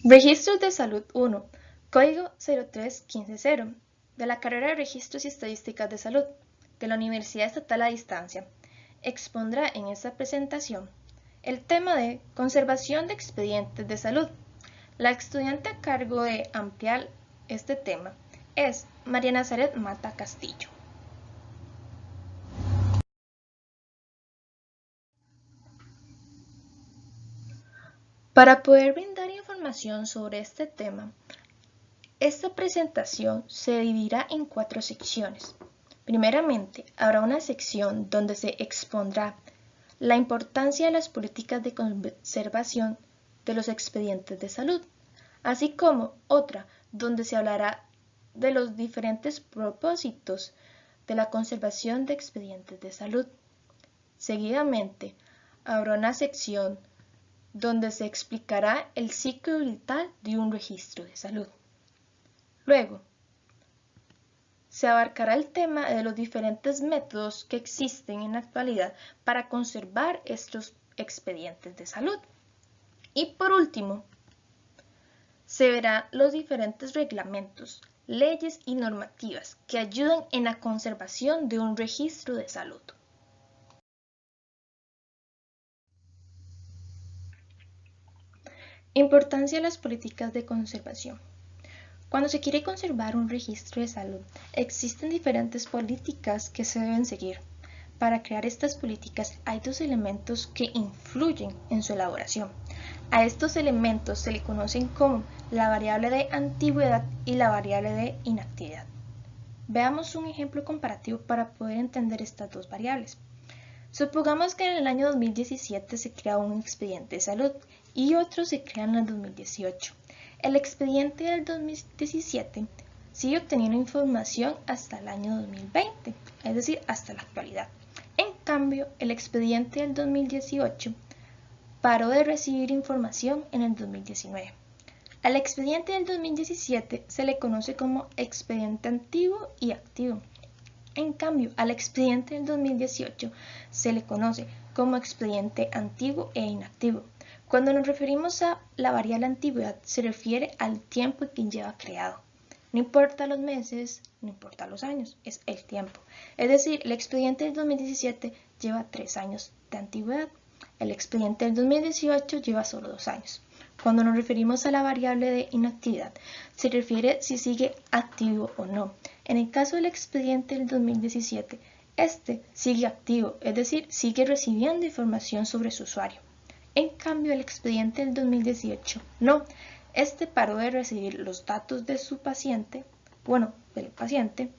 Registros de Salud 1, Código 03150, de la carrera de Registros y Estadísticas de Salud, de la Universidad Estatal a Distancia. Expondrá en esta presentación el tema de conservación de expedientes de salud. La estudiante a cargo de ampliar este tema es María Nazaret Mata Castillo. Para poder brindar información sobre este tema, esta presentación se dividirá en 4 secciones. Primeramente, habrá una sección donde se expondrá la importancia de las políticas de conservación de los expedientes de salud, así como otra donde se hablará de los diferentes propósitos de la conservación de expedientes de salud. Seguidamente, habrá una sección donde se explicará el ciclo vital de un registro de salud. Luego, se abarcará el tema de los diferentes métodos que existen en la actualidad para conservar estos expedientes de salud. Y por último, se verán los diferentes reglamentos, leyes y normativas que ayudan en la conservación de un registro de salud. Importancia de las políticas de conservación. Cuando se quiere conservar un registro de salud, existen diferentes políticas que se deben seguir. Para crear estas políticas hay 2 elementos que influyen en su elaboración. A estos elementos se le conocen como la variable de antigüedad y la variable de inactividad. Veamos un ejemplo comparativo para poder entender estas 2 variables. Supongamos que en el año 2017 se crea un expediente de salud y otro se crea en el 2018. El expediente del 2017 sigue obteniendo información hasta el año 2020, es decir, hasta la actualidad. En cambio, el expediente del 2018 paró de recibir información en el 2019. Al expediente del 2017 se le conoce como expediente antiguo y activo. En cambio, al expediente del 2018 se le conoce como expediente antiguo e inactivo. Cuando nos referimos a la variable antigüedad, se refiere al tiempo que lleva creado. No importa los meses, no importa los años, es el tiempo. Es decir, el expediente del 2017 lleva 3 años de antigüedad. El expediente del 2018 lleva solo 2 años. Cuando nos referimos a la variable de inactividad, se refiere si sigue activo o no. En el caso del expediente del 2017, este sigue activo, es decir, sigue recibiendo información sobre su usuario. En cambio, el expediente del 2018 no. Este paró de recibir los datos de su paciente, del paciente,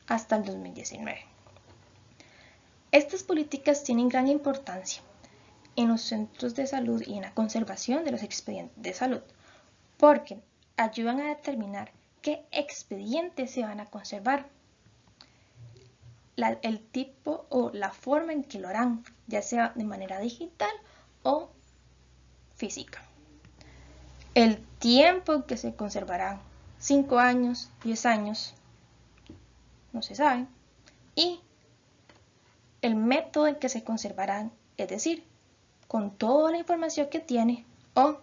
hasta el 2019. Estas políticas tienen gran importancia en los centros de salud y en la conservación de los expedientes de salud, porque ayudan a determinar qué expedientes se van a conservar, el tipo o la forma en que lo harán, ya sea de manera digital o física. El tiempo que se conservarán, 5 años, 10 años, no se sabe, y el método en que se conservarán, es decir, con toda la información que tiene o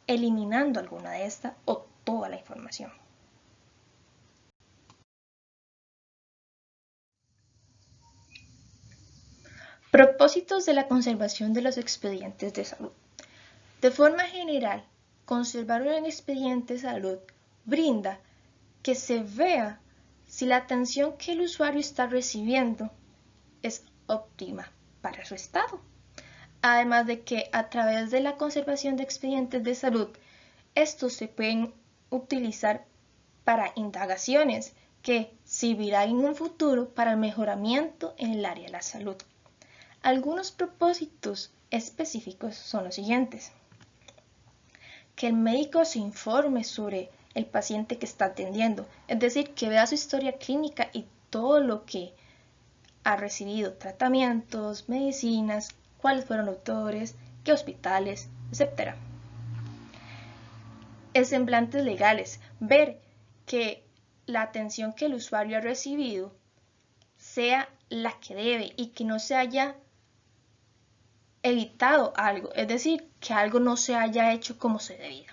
eliminando alguna de estas o toda la información. Propósitos de la conservación de los expedientes de salud. De forma general, conservar un expediente de salud brinda que se vea si la atención que el usuario está recibiendo es óptima para su estado. Además de que a través de la conservación de expedientes de salud, estos se pueden utilizar para indagaciones que servirán en un futuro para el mejoramiento en el área de la salud. Algunos propósitos específicos son los siguientes: que el médico se informe sobre el paciente que está atendiendo, es decir, que vea su historia clínica y todo lo que ha recibido, tratamientos, medicinas, cuáles fueron los autores, qué hospitales, etc. Semblantes legales, ver que la atención que el usuario ha recibido sea la que debe y que no se haya evitado algo, es decir, que algo no se haya hecho como se debía.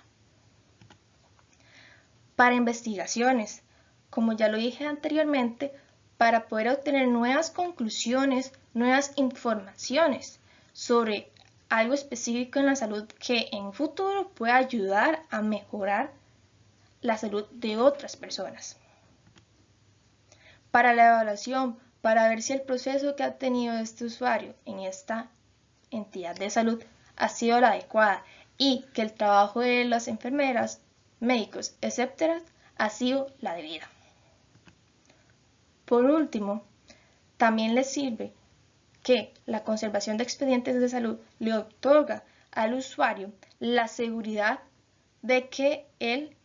para investigaciones, como ya lo dije anteriormente, para poder obtener nuevas conclusiones, nuevas informaciones sobre algo específico en la salud que en un futuro pueda ayudar a mejorar la salud de otras personas. Para la evaluación, para ver si el proceso que ha tenido este usuario en esta entidad de salud ha sido la adecuada y que el trabajo de las enfermeras, médicos, etc. ha sido la debida. Por último, también les sirve que la conservación de expedientes de salud le otorga al usuario la seguridad de que él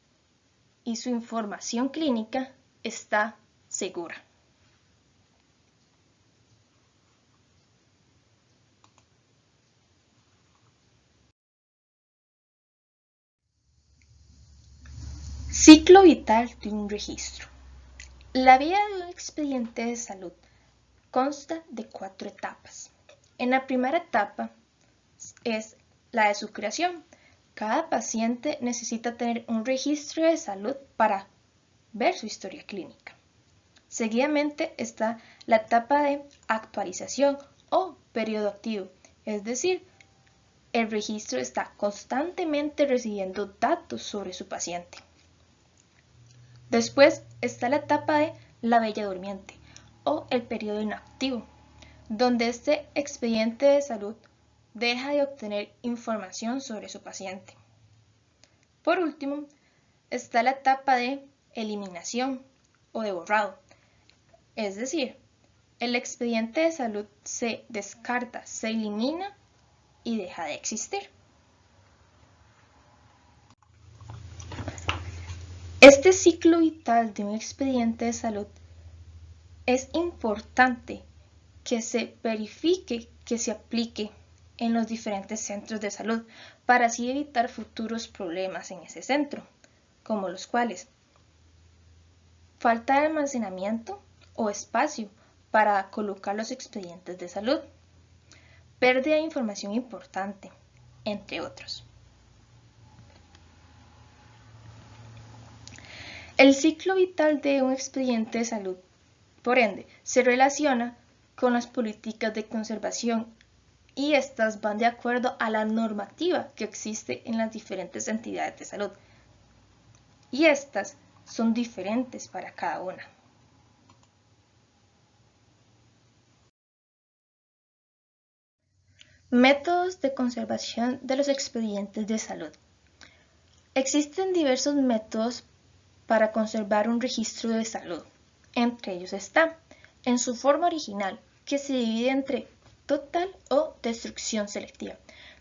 y su información clínica está segura. Ciclo vital de un registro. La vida de un expediente de salud consta de 4 etapas. En la primera etapa es la de su creación. Cada paciente necesita tener un registro de salud para ver su historia clínica. Seguidamente está la etapa de actualización o periodo activo, es decir, el registro está constantemente recibiendo datos sobre su paciente. Después está la etapa de la bella durmiente o el periodo inactivo, donde este expediente de salud deja de obtener información sobre su paciente. Por último, está la etapa de eliminación o de borrado, es decir, el expediente de salud se descarta, se elimina y deja de existir. Este ciclo vital de un expediente de salud es importante que se verifique que se aplique en los diferentes centros de salud para así evitar futuros problemas en ese centro, como los cuales falta de almacenamiento o espacio para colocar los expedientes de salud, pérdida de información importante, entre otros. El ciclo vital de un expediente de salud, por ende, se relaciona con las políticas de conservación y estas van de acuerdo a la normativa que existe en las diferentes entidades de salud. Y estas son diferentes para cada una. Métodos de conservación de los expedientes de salud. Existen diversos métodos para conservar un registro de salud. Entre ellos está, en su forma original, que se divide entre total o destrucción selectiva.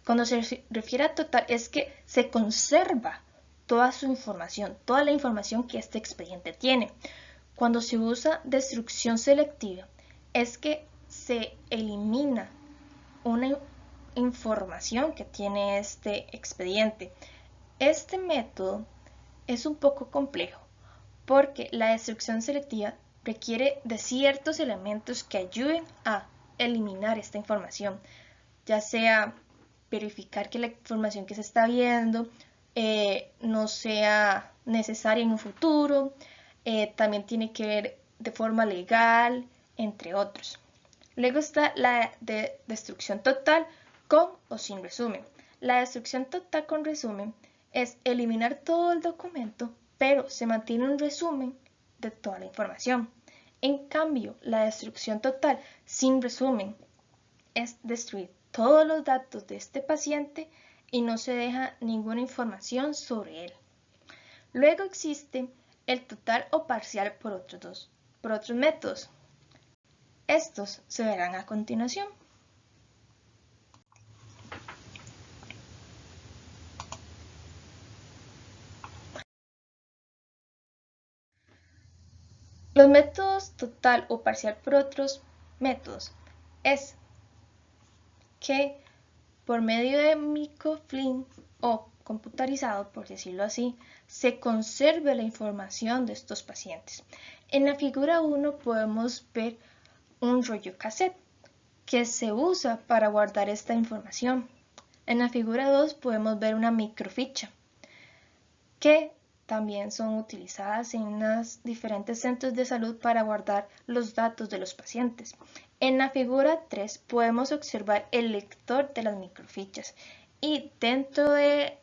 Cuando se refiere a total es que se conserva toda su información, toda la información que este expediente tiene. Cuando se usa destrucción selectiva es que se elimina una información que tiene este expediente. Este método es un poco complejo porque la destrucción selectiva requiere de ciertos elementos que ayuden a eliminar esta información, ya sea verificar que la información que se está viendo no sea necesaria en un futuro, también tiene que ver de forma legal, entre otros. Luego está la de destrucción total con o sin resumen. La destrucción total con resumen es eliminar todo el documento, pero se mantiene un resumen de toda la información. En cambio, la destrucción total sin resumen es destruir todos los datos de este paciente y no se deja ninguna información sobre él. Luego existe el total o parcial por otros métodos. Estos se verán a continuación. Los métodos total o parcial por otros métodos es que por medio de microfilm o computarizado, por decirlo así, se conserve la información de estos pacientes. En la figura 1 podemos ver un rollo cassette que se usa para guardar esta información. En la figura 2 podemos ver una microficha que también son utilizadas en los diferentes centros de salud para guardar los datos de los pacientes. En la figura 3 podemos observar el lector de las microfichas y dentro de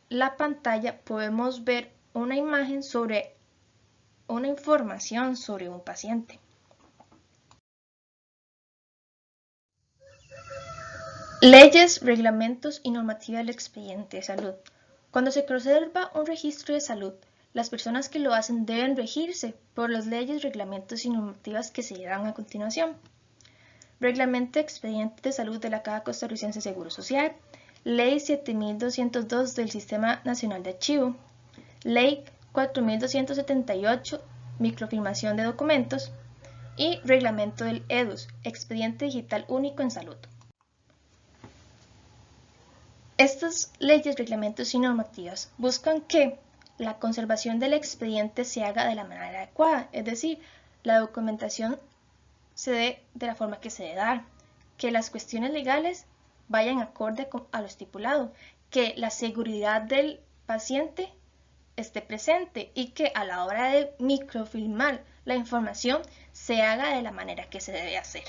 la pantalla podemos ver una imagen sobre una información sobre un paciente. Leyes, reglamentos y normativa del expediente de salud. Cuando se conserva un registro de salud, las personas que lo hacen deben regirse por las leyes, reglamentos y normativas que se dirán a continuación. Reglamento de Expediente de Salud de la Caja Costarricense de Seguro Social, Ley 7202 del Sistema Nacional de Archivo, Ley 4278, Microfilmación de documentos, y Reglamento del EDUS, Expediente Digital Único en Salud. Estas leyes, reglamentos y normativas buscan que la conservación del expediente se haga de la manera adecuada, es decir, la documentación se dé de la forma que se debe dar, que las cuestiones legales vayan acorde a lo estipulado, que la seguridad del paciente esté presente y que a la hora de microfilmar la información se haga de la manera que se debe hacer.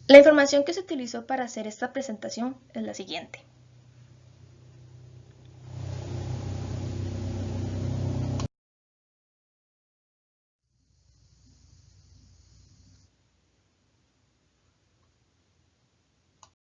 La información que se utilizó para hacer esta presentación es la siguiente.